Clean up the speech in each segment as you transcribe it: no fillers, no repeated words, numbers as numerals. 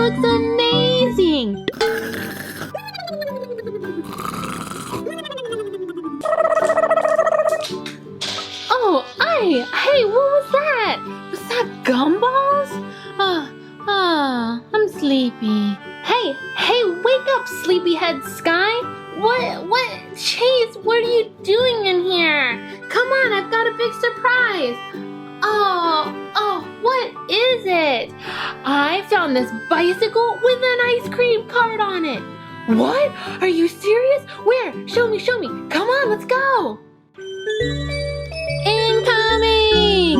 looks amazing! Oh, hey, what was that? Was that gumballs? I'm sleepy. Hey, wake up, sleepyhead Sky. What, Chase, what are you doing in here? Come on, I've got a big surprise. Oh, what is it? I found this bicycle with an ice cream cart on it. What? Are you serious? Where? Show me. Come on, let's go. Incoming!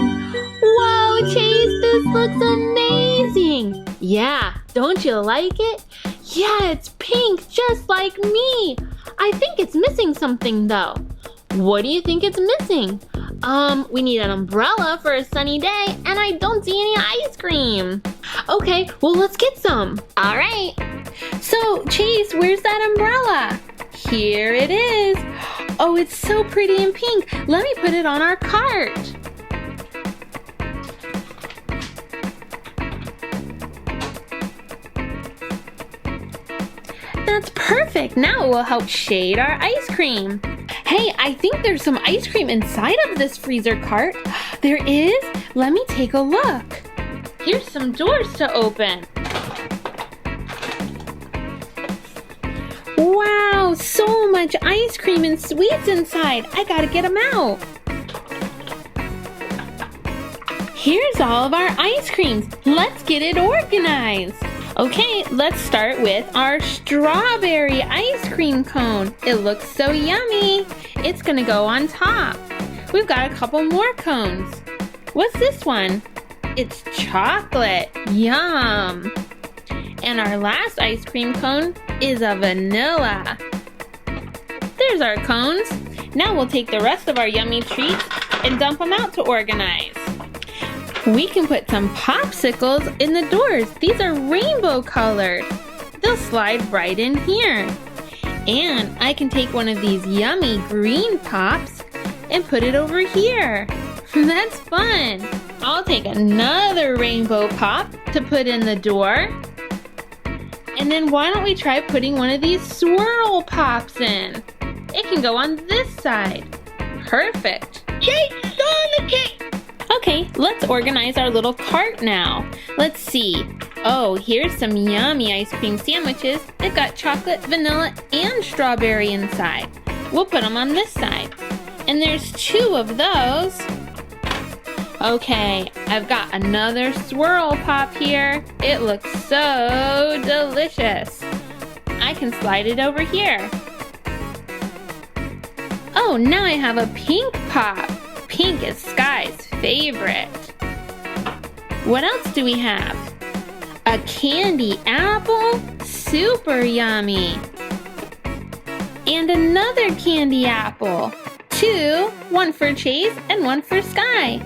Whoa, Chase, this looks amazing. Yeah, don't you like it? Yeah, it's pink, just like me. I think it's missing something though. What do you think it's missing? We need an umbrella for a sunny day, and I don't see any ice cream. Okay, well, let's get some. All right. So, Chase, where's that umbrella? Here it is. Oh, it's so pretty and pink. Let me put it on our cart. That's perfect. Now it will help shade our ice cream. Hey, I think there's some ice cream inside of this freezer cart. There is? Let me take a look. Here's some doors to open. Wow, so much ice cream and sweets inside. I gotta get them out. Here's all of our ice creams. Let's get it organized. Okay, let's start with our strawberry ice cream cone. It looks so yummy. It's gonna go on top. We've got a couple more cones. What's this one? It's chocolate. Yum. And our last ice cream cone is a vanilla. There's our cones. Now we'll take the rest of our yummy treats and dump them out to organize. We can put some popsicles in the doors. These are rainbow colored. They'll slide right in here. And I can take one of these yummy green pops and put it over here. That's fun. I'll take another rainbow pop to put in the door. And then why don't we try putting one of these swirl pops in? It can go on this side. Perfect. Chase, on the cake! Okay, let's organize our little cart now. Let's see. Oh, here's some yummy ice cream sandwiches. They've got chocolate, vanilla, and strawberry inside. We'll put them on this side. And there's 2 of those. Okay, I've got another swirl pop here. It looks so delicious. I can slide it over here. Oh, now I have a pink pop. Pink is Sky's favorite. What else do we have? A candy apple? Super yummy. And another candy apple. 2, one for Chase and one for Sky.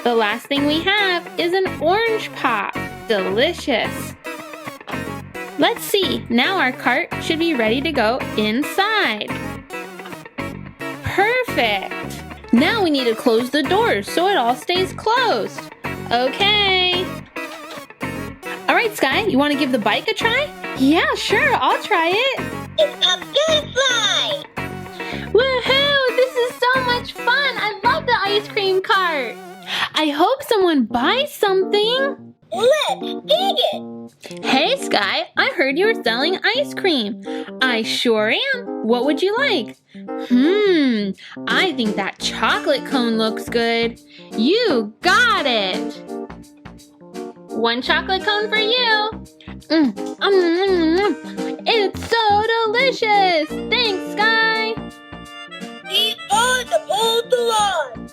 The last thing we have is an orange pop. Delicious. Let's see. Now our cart should be ready to go inside. Perfect. Now we need to close the doors so it all stays closed. Okay. All right, Sky, you want to give the bike a try? Yeah, sure, I'll try it. It's a butterfly! Woohoo! This is so much fun! I love the ice cream cart! I hope someone buys something! Let's dig it! Hey, Sky, I heard you were selling ice cream. I sure am. What would you like? I think that chocolate cone looks good. You got it! 1 chocolate cone for you! It's so delicious! Thanks, Sky! Be on the line!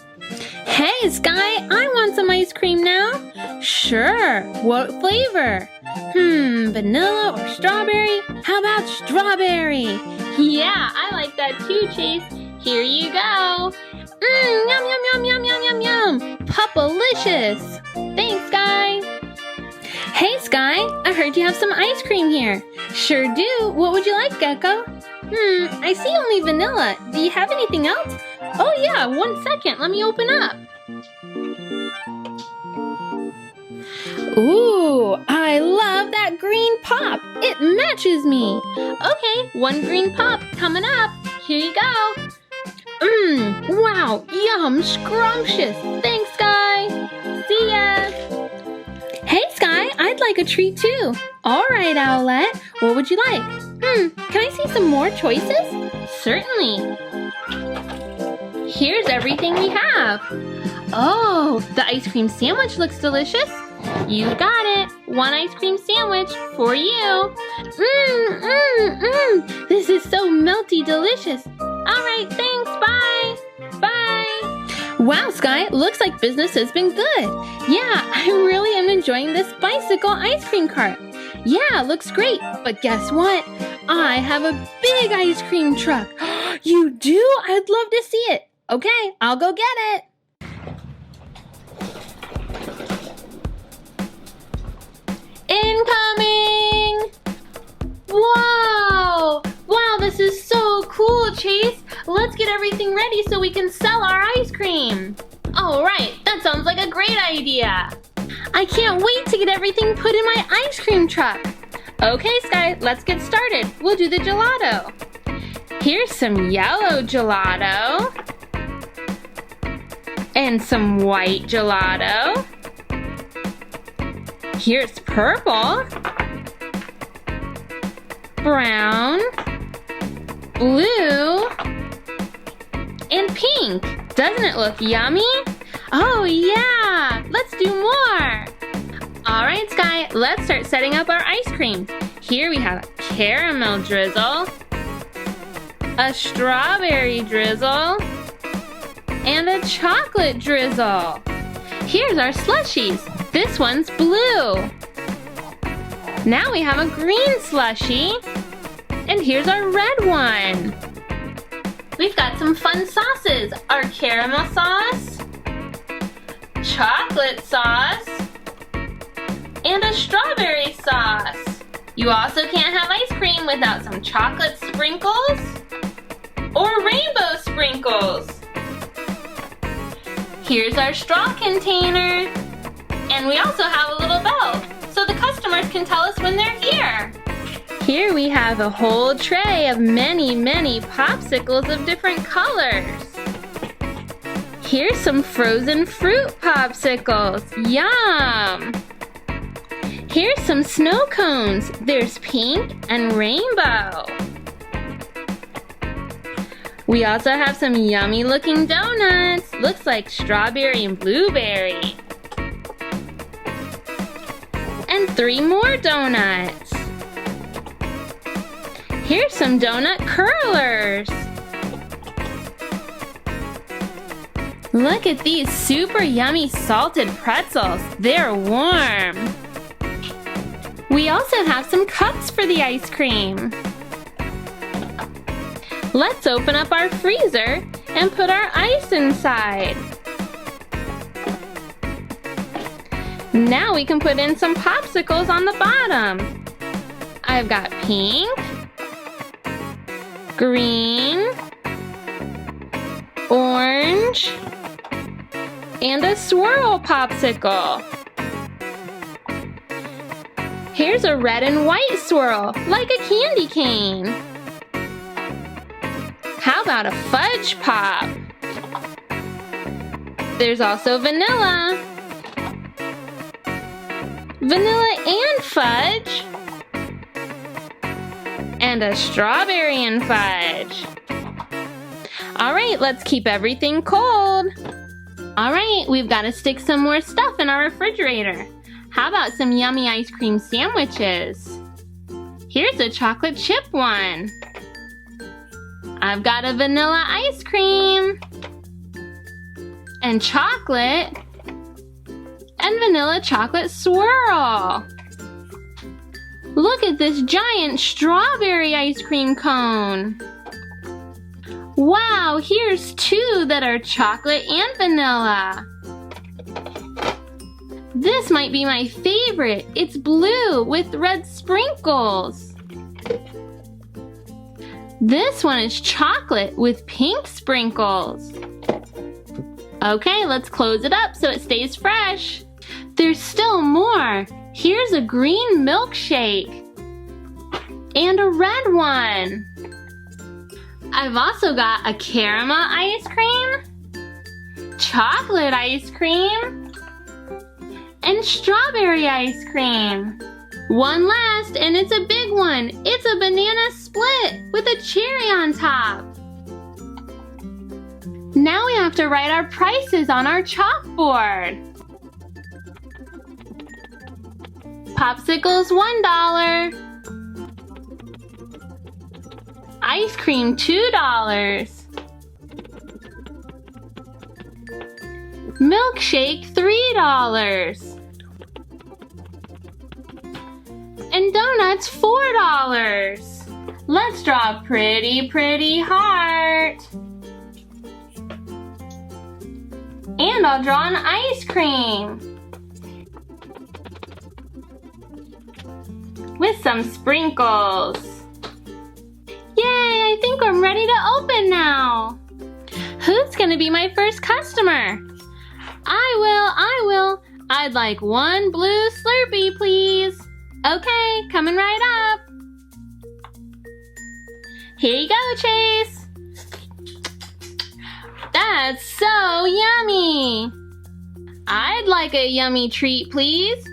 Hey, Sky, I want some ice cream now. Sure, what flavor? Vanilla or strawberry? How about strawberry? Yeah, I like that too, Chase. Here you go. Yum, yum, yum, yum, yum, yum, yum. Puppalicious. Thanks, Sky. Hey, Sky, I heard you have some ice cream here. Sure do. What would you like, Gecko? I see only vanilla. Do you have anything else? Oh yeah, 1 second. Let me open up. Ooh, I love that it matches me. Okay, one green pop coming up. Here you go. Wow, yum, scrumptious. Thanks, Sky. See ya. Hey, Sky, I'd like a treat too. All right, Owlette, what would you like? Can I see some more choices? Certainly. Here's everything we have. Oh, the ice cream sandwich looks delicious. You got it. One ice cream sandwich for you. This is so melty delicious. All right, thanks. Bye. Bye. Wow, Sky, looks like business has been good. Yeah, I really am enjoying this bicycle ice cream cart. Yeah, looks great. But guess what? I have a big ice cream truck. You do? I'd love to see it. Okay, I'll go get it. Incoming! Wow! Wow, this is so cool, Chase. Let's get everything ready so we can sell our ice cream. All right, that sounds like a great idea. I can't wait to get everything put in my ice cream truck. Okay, Sky, let's get started. We'll do the gelato. Here's some yellow gelato. And some white gelato. Here's purple, brown, blue, and pink. Doesn't it look yummy? Oh yeah, let's do more. All right, Sky, let's start setting up our ice cream. Here we have a caramel drizzle, a strawberry drizzle, and a chocolate drizzle. Here's our slushies. This one's blue. Now we have a green slushie. And here's our red one. We've got some fun sauces. Our caramel sauce, chocolate sauce, and a strawberry sauce. You also can't have ice cream without some chocolate sprinkles or rainbow sprinkles. Here's our straw container. And we also have a little bell, so the customers can tell us when they're here. Here we have a whole tray of many, many popsicles of different colors. Here's some frozen fruit popsicles. Yum! Here's some snow cones. There's pink and rainbow. We also have some yummy looking donuts. Looks like strawberry and blueberry. And 3 more donuts. Here's some donut curlers. Look at these super yummy salted pretzels. They're warm. We also have some cups for the ice cream. Let's open up our freezer and put our ice inside. Now we can put in some popsicles on the bottom. I've got pink, green, orange, and a swirl popsicle. Here's a red and white swirl, like a candy cane. How about a fudge pop? There's also vanilla. Vanilla and fudge. And a strawberry and fudge. All right, let's keep everything cold. All right, we've got to stick some more stuff in our refrigerator. How about some yummy ice cream sandwiches? Here's a chocolate chip one. I've got a vanilla ice cream. And chocolate. And vanilla chocolate swirl. Look at this giant strawberry ice cream cone. Wow, here's 2 that are chocolate and vanilla. This might be my favorite. It's blue with red sprinkles. This one is chocolate with pink sprinkles. Okay, let's close it up so it stays fresh. There's still more. Here's a green milkshake. and a red one. I've also got a caramel ice cream, chocolate ice cream, and strawberry ice cream. One last, and it's a big one. It's a banana split with a cherry on top. Now we have to write our prices on our chalkboard. Popsicles, $1. Ice cream, $2. Milkshake, $3. And donuts, $4. Let's draw a pretty, pretty heart. And I'll draw an ice cream with some sprinkles. Yay, I think I'm ready to open now. Who's gonna be my first customer? I will. I'd like one blue Slurpee, please. Okay, coming right up. Here you go, Chase. That's so yummy. I'd like a yummy treat, please.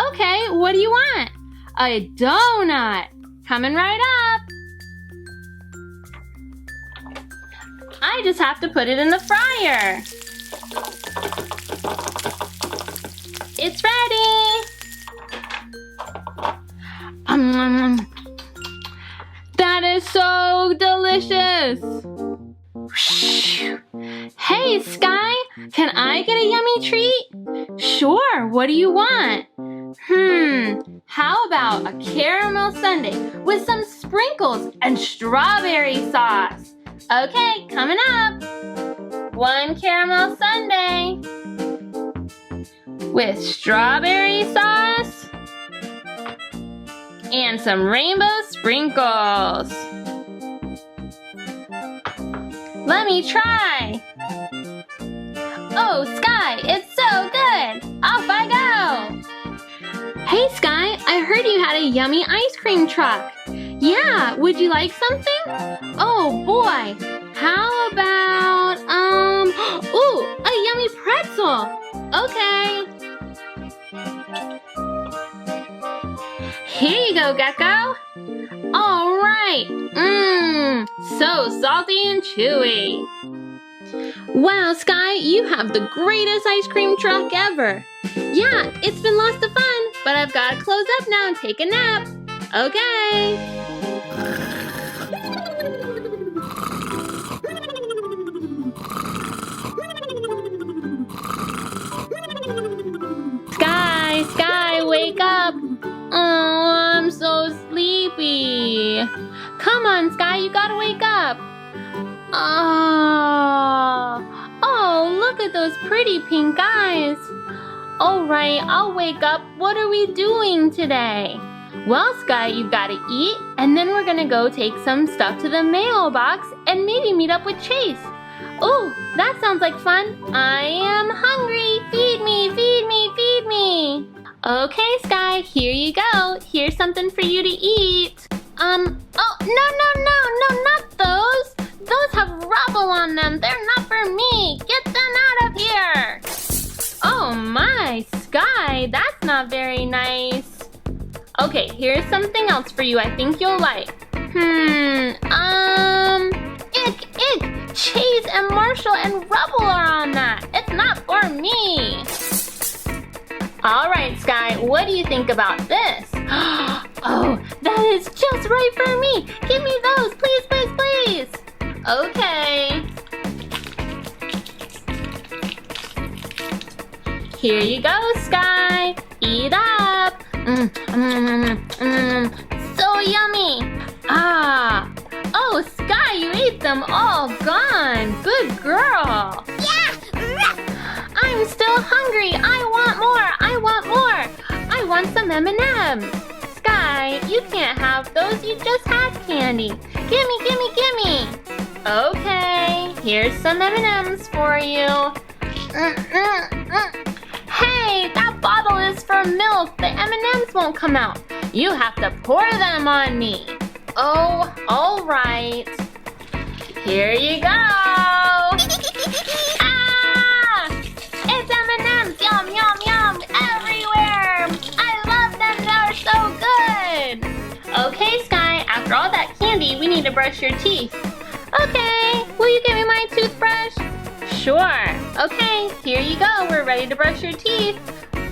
Okay, what do you want? A donut. Coming right up. I just have to put it in the fryer. It's ready. That is so delicious. Hey, Sky, can I get a yummy treat? Sure, what do you want? How about a caramel sundae with some sprinkles and strawberry sauce? Okay, coming up. One caramel sundae with strawberry sauce and some rainbow sprinkles. Let me try. Oh, Sky, it's so good. Off I go. Hey, Sky, I heard you had a yummy ice cream truck. Yeah, would you like something? Oh, boy. How about, ooh, a yummy pretzel. Okay. Here you go, Gecko. All right. So salty and chewy. Wow, Sky, you have the greatest ice cream truck ever. Yeah, it's been lots of fun, but I've got to close up now and take a nap. Okay. Sky, wake up. Oh, I'm so sleepy. Come on, Sky, you gotta wake up. Oh, look at those pretty pink eyes. All right, I'll wake up. What are we doing today? Well, Sky, you've gotta eat, and then we're gonna go take some stuff to the mailbox and maybe meet up with Chase. Oh, that sounds like fun. I am hungry. Feed me, feed me, feed me. Okay, Sky, here you go. Here's something for you to eat. Oh, no, not those. Those have rubble on them. They're not for me. Get them out of here. Oh my, Sky, that's not very nice. Okay, here's something else for you I think you'll like. Ick. Chase and Marshall and Rubble are on that. It's not for me. All right, Sky, what do you think about this? Oh, that is just right for me. Give me those, please, please, please. Okay. Here you go, Sky. Eat up. So yummy. Oh, Sky, you ate them all gone. Good girl. Yeah. I'm still hungry. I want more. I want some M&Ms. Sky, you can't have those. You just had candy. Gimme. Okay, here's some M&Ms for you. Hey, that bottle is for milk. The M&Ms won't come out. You have to pour them on me. Oh, all right. Here you go. Ah! It's M&M's. Yum, yum, yum. Everywhere. I love them. They're so good. Okay, Sky. After all that candy, we need to brush your teeth. Okay. Will you give me my toothbrush? Sure. Okay, here you go. We're ready to brush your teeth.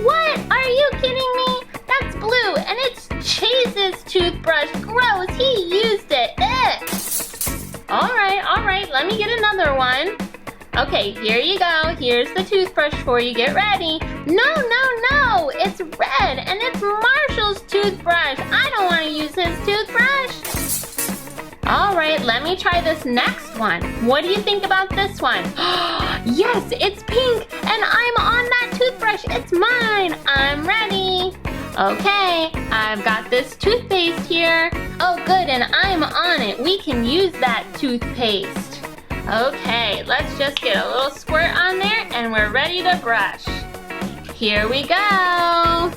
What? Are you kidding me? That's blue, and it's Chase's toothbrush. Gross, he used it. Ugh. All right, let me get another one. Okay, here you go. Here's the toothbrush for you. Get ready. No, it's red, and it's Marshall's toothbrush. I don't want to use his toothbrush. All right, let me try this next one. What do you think about this one? Yes, it's pink, and I'm on that toothbrush. It's mine. I'm ready. Okay, I've got this toothpaste here. Oh, good, and I'm on it. We can use that toothpaste. Okay, let's just get a little squirt on there, and we're ready to brush. Here we go.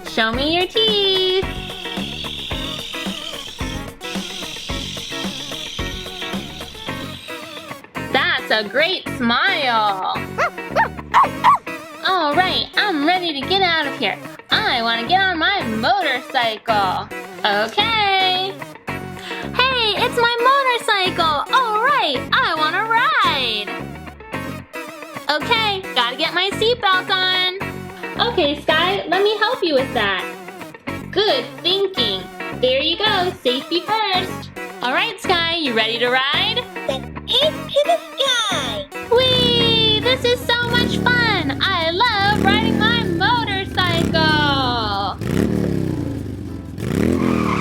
Show me your teeth. That's a great smile. All right, I'm ready to get out of here. I want to get on my motorcycle. Okay. Hey, it's my motorcycle. All right, I want to ride. Okay, gotta get my seatbelt on. Okay, Sky, let me help you with that. Good thinking. There you go, safety first. All right, Sky, you ready to ride? Head to the sky. Whee! This is so much fun. I love riding my motorcycle.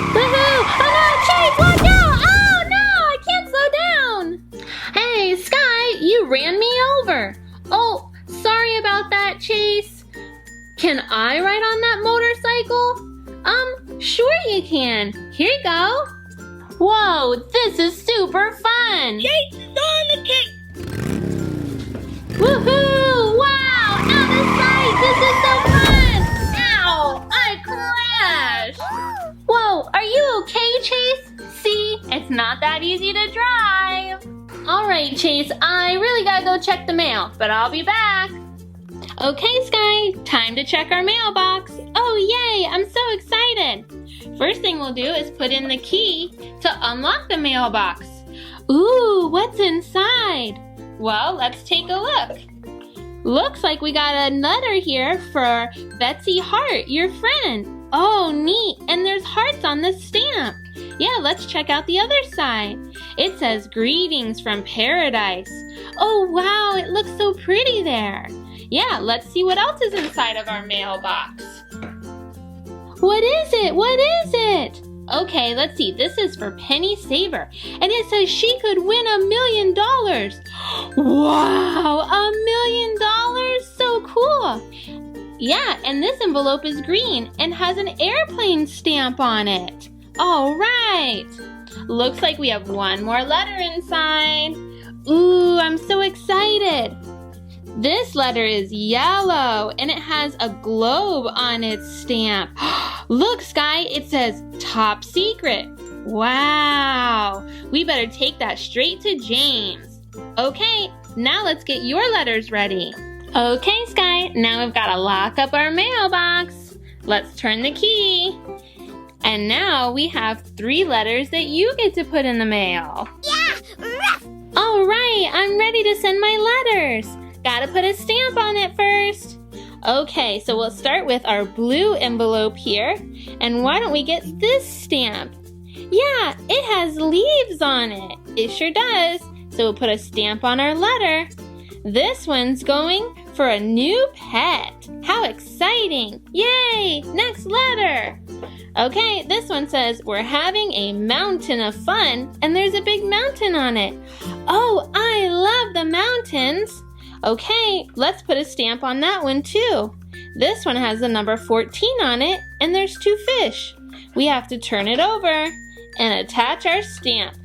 Woohoo! Oh no, Chase, watch out! Oh no, I can't slow down. Hey, Sky, you ran me over. Oh, sorry about that, Chase. Can I ride on that motorcycle? Sure you can. Here you go. Whoa, this is super fun! Chase is on the case. Woohoo! Wow! Out of sight! This is so fun! Ow! I crashed! Whoa, are you okay, Chase? See, it's not that easy to drive. Alright, Chase, I really gotta go check the mail, but I'll be back. Okay, Sky, time to check our mailbox. Oh, yay! I'm so excited! First thing we'll do is put in the key to unlock the mailbox. Ooh, what's inside? Well, let's take a look. Looks like we got a letter here for Betsy Hart, your friend. Oh, neat. And there's hearts on the stamp. Yeah, let's check out the other side. It says, "Greetings from Paradise." Oh, wow, it looks so pretty there. Yeah, let's see what else is inside of our mailbox. What is it? What is it? Okay, let's see. This is for Penny Saver, and it says she could win $1 million. Wow, $1 million? So cool. Yeah, and this envelope is green and has an airplane stamp on it. All right. Looks like we have one more letter inside. Ooh, I'm so excited. This letter is yellow, and it has a globe on its stamp. Look, Sky, it says top secret. Wow. We better take that straight to James. Okay, now let's get your letters ready. Okay, Sky, now we've got to lock up our mailbox. Let's turn the key. And now we have 3 letters that you get to put in the mail. Yeah! All right, I'm ready to send my letters. Gotta put a stamp on it first. Okay, so we'll start with our blue envelope here. And why don't we get this stamp? Yeah, it has leaves on it. It sure does. So we'll put a stamp on our letter. This one's going for a new pet. How exciting! Yay! Next letter. Okay, this one says, "We're having a mountain of fun," and there's a big mountain on it. Oh, I love the mountains. Okay, let's put a stamp on that one too. This one has the number 14 on it, and there's 2 fish. We have to turn it over and attach our stamp.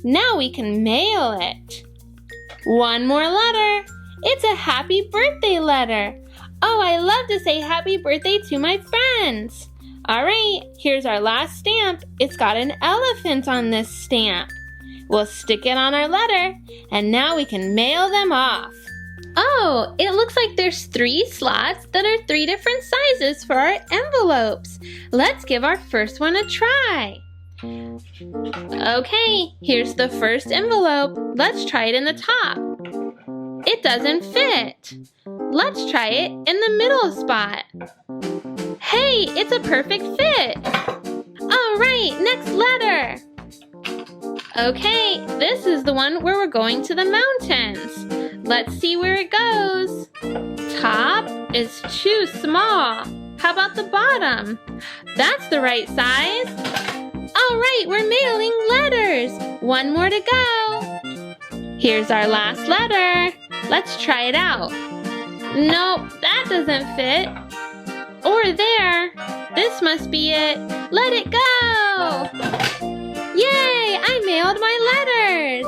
Now we can mail it. One more letter. It's a happy birthday letter. Oh, I love to say happy birthday to my friends. All right, here's our last stamp. It's got an elephant on this stamp. We'll stick it on our letter, and now we can mail them off. Oh, it looks like there's 3 slots that are 3 different sizes for our envelopes. Let's give our first one a try. Okay, here's the first envelope. Let's try it in the top. It doesn't fit. Let's try it in the middle spot. Hey, it's a perfect fit. All right, next letter. Okay, this is the one where we're going to the mountains. Let's see where it goes. Top is too small. How about the bottom? That's the right size. All right, we're mailing letters. 1 more to go. Here's our last letter. Let's try it out. Nope, that doesn't fit. Or there. This must be it. Let it go. Yay, I mailed my letters.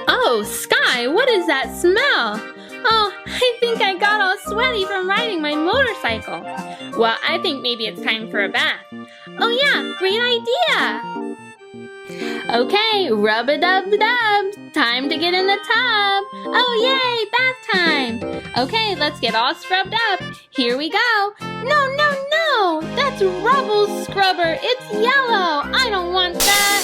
Oh, Sky, what is that smell? Oh, I think I got all sweaty from riding my motorcycle. Well, I think maybe it's time for a bath. Oh yeah, great idea. Okay, rub-a-dub-dub. Time to get in the tub. Oh yay, bath time. Okay, let's get all scrubbed up. Here we go. No, that's rubble scrubber. It's yellow. I don't want that.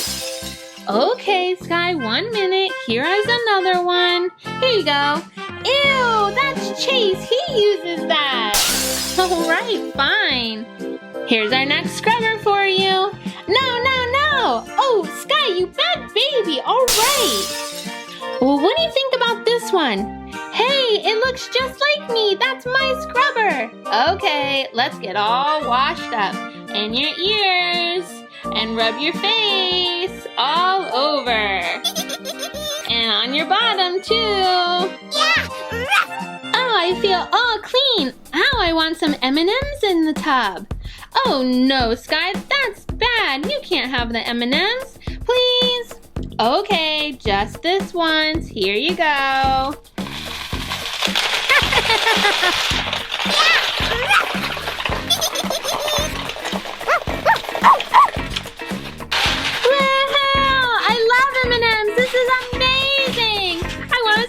Okay, Sky, 1 minute. Here is another one. Here you go. Ew, that's Chase. He uses that. All right, fine. Here's our next scrubber for you. No. Oh, Sky, you bad baby. All right. Well, what do you think about this one? Hey, it looks just like me. That's my scrubber. Okay, let's get all washed up. And your ears. And rub your face all over. And on your bottom, too. Yeah! Oh, I feel all clean. Ow, I want some M&Ms in the tub. Oh, no, Sky, that's bad. You can't have the M&Ms. Please. Okay, just this once. Here you go.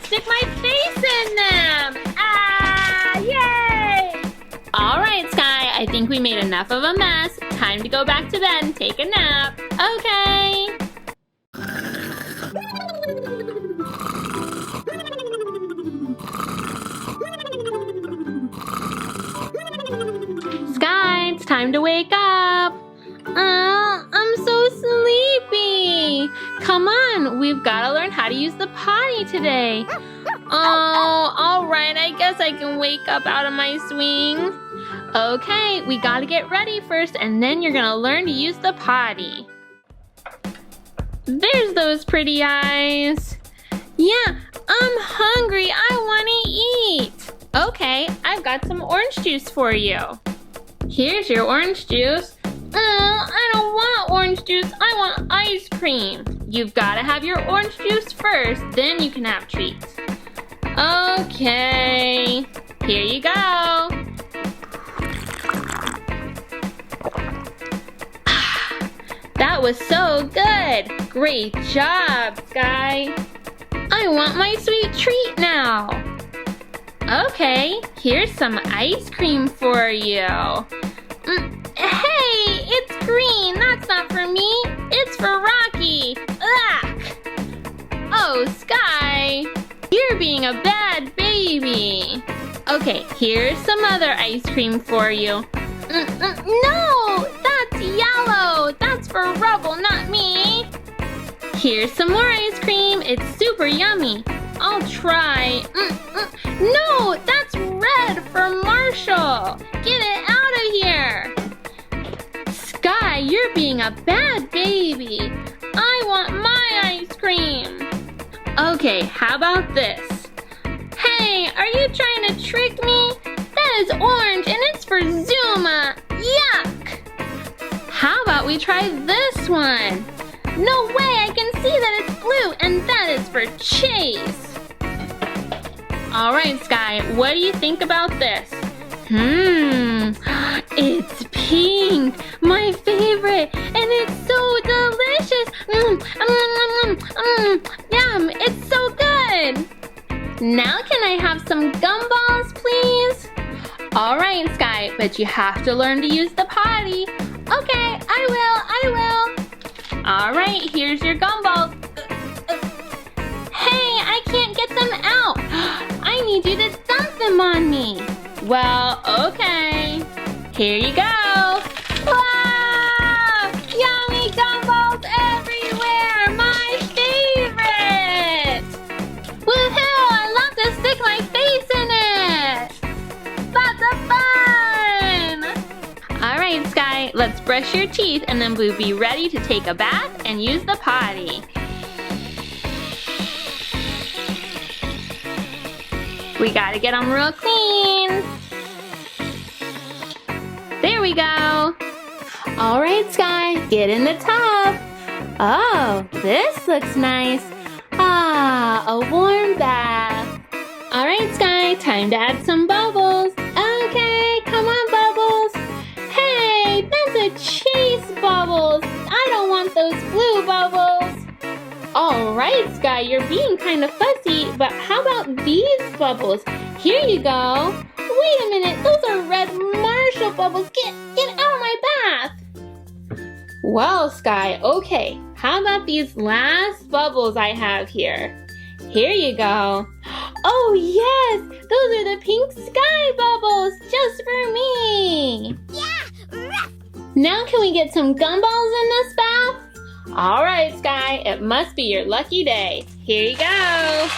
Stick my face in them! Ah, yay! All right, Sky, I think we made enough of a mess. Time to go back to bed and take a nap. Okay. Sky, it's time to wake up. I'm so sleepy. Come on, we've got to learn how to use the potty today. Oh, all right, I guess I can wake up out of my swing. Okay, we got to get ready first, and then you're going to learn to use the potty. There's those pretty eyes. Yeah, I'm hungry. I want to eat. Okay, I've got some orange juice for you. Here's your orange juice. I don't want orange juice. I want ice cream. You've got to have your orange juice first, then you can have treats. Okay, here you go. That was so good. Great job, Sky. I want my sweet treat now. Okay, here's some ice cream for you. Hey, it's green. That's not for me. It's for Rocky. Ugh. Oh, Sky, you're being a bad baby. Okay, here's some other ice cream for you. No, that's yellow. That's for Rubble, not me. Here's some more ice cream. It's super yummy. I'll try. No, that's red for Marshall. Get it out of here. Sky, you're being a bad baby. I want my ice cream. Okay, how about this? Hey, are you trying to trick me? That is orange and it's for Zuma. Yuck! How about we try this one? No way, I can see that it's blue and that is for Chase. All right, Sky, what do you think about this? It's pink. All right, Sky, but you have to learn to use the potty. Okay, I will. All right, here's your gumballs. Hey, I can't get them out. I need you to dump them on me. Well, okay. Here you go. Wow! Yummy gumballs everywhere! My favorite! Woohoo! I love to stick my face in it! Lots of fun! Alright, Sky, let's brush your teeth and then we'll be ready to take a bath and use the potty. We gotta get them real clean. There we go. All right, Sky, get in the tub. Oh, this looks nice. Ah, a warm bath. All right, Sky, time to add some bubbles. Okay, come on, Bubbles. Hey, that's a chase Bubbles. I don't want those blue bubbles. All right, Sky, you're being kind of fussy, but how about these bubbles? Here you go. Wait a minute, those are red Marshall bubbles. Get out of my bath. Well, Sky, okay. How about these last bubbles I have here? Here you go. Oh, yes, those are the pink sky bubbles, just for me. Yeah! Now can we get some gumballs in this bath? All right, Sky, it must be your lucky day. Here you go.